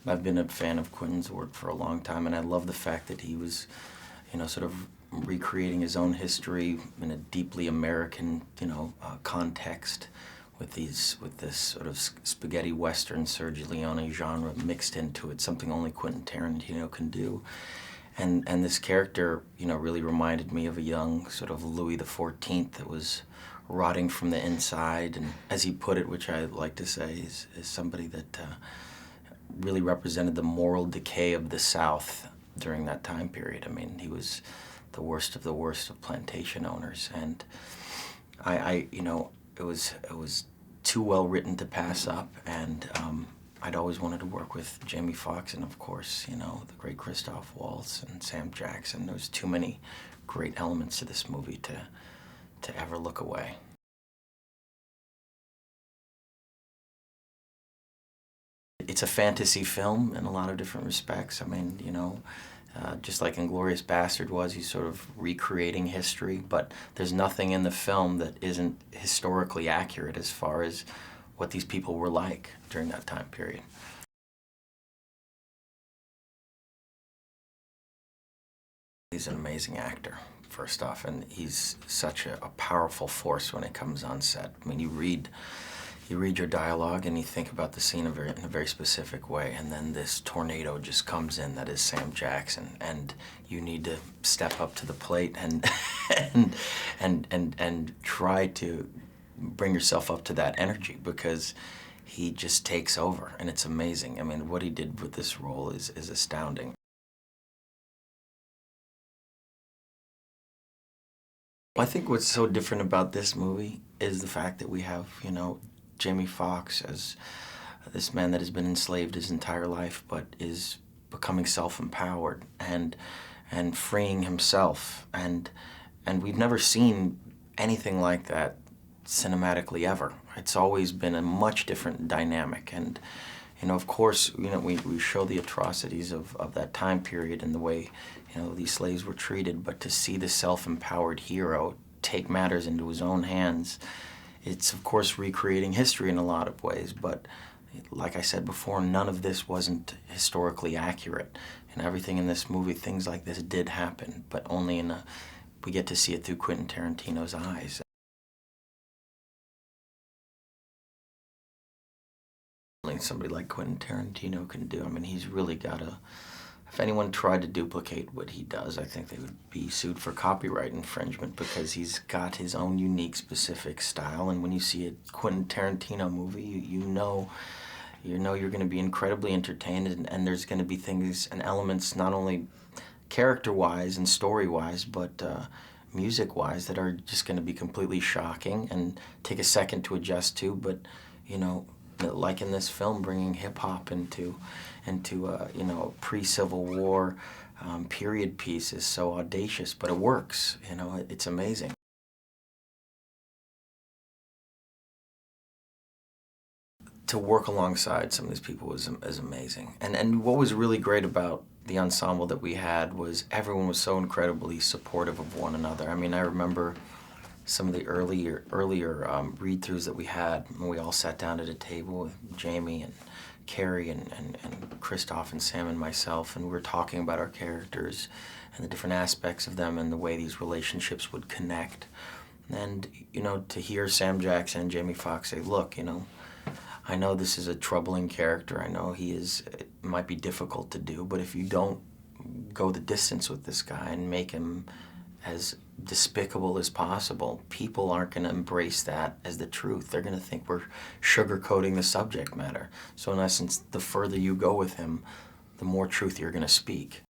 I've been a fan of Quentin's work for a long time, and I love the fact that he was, sort of recreating his own history in a deeply American, context with this sort of spaghetti western Sergio Leone genre mixed into it, something only Quentin Tarantino can do. And this character, really reminded me of a young sort of Louis XIV that was rotting from the inside, and as he put it, which I like to say, is somebody that really represented the moral decay of the South during that time period. I mean, he was the worst of plantation owners, and it was too well written to pass up, and I'd always wanted to work with Jamie Foxx and, of course, the great Christoph Waltz and Sam Jackson. There's too many great elements to this movie to ever look away. It's a fantasy film in a lot of different respects. I mean, just like Inglourious Bastard was, he's sort of recreating history, but there's nothing in the film that isn't historically accurate as far as what these people were like during that time period. He's an amazing actor, first off, and he's such a powerful force when it comes on set. I mean, you read your dialogue and you think about the scene in a very specific way, and then this tornado just comes in that is Sam Jackson, and you need to step up to the plate and and try to bring yourself up to that energy, because he just takes over, and it's amazing. I mean, what he did with this role is astounding. I think what's so different about this movie is the fact that we have, Jamie Foxx as this man that has been enslaved his entire life, but is becoming self-empowered and freeing himself, and we've never seen anything like that cinematically ever. It's always been a much different dynamic, and of course, we show the atrocities of that time period and the way these slaves were treated, but to see the self-empowered hero take matters into his own hands, it's of course recreating history in a lot of ways, but like I said before, none of this wasn't historically accurate. And everything in this movie, things like this did happen, but only we get to see it through Quentin Tarantino's eyes. Somebody like Quentin Tarantino can do. I mean, he's really got if anyone tried to duplicate what he does, I think they would be sued for copyright infringement, because he's got his own unique, specific style. And when you see a Quentin Tarantino movie, you know you're going to be incredibly entertained, and there's going to be things and elements, not only character-wise and story-wise, but music-wise, that are just going to be completely shocking and take a second to adjust to. But like in this film, bringing hip-hop into pre-Civil War period piece is so audacious, but it works. It's amazing. To work alongside some of these people is amazing. And what was really great about the ensemble that we had was everyone was so incredibly supportive of one another. I mean, I remember some of the earlier read-throughs that we had, when we all sat down at a table with Jamie and Kerry and Christoph and Sam and myself, and we were talking about our characters and the different aspects of them and the way these relationships would connect. And, to hear Sam Jackson and Jamie Foxx say, look, I know this is a troubling character. I know it might be difficult to do, but if you don't go the distance with this guy and make him as despicable as possible, people aren't going to embrace that as the truth. They're going to think we're sugarcoating the subject matter. So in essence, the further you go with him, the more truth you're going to speak.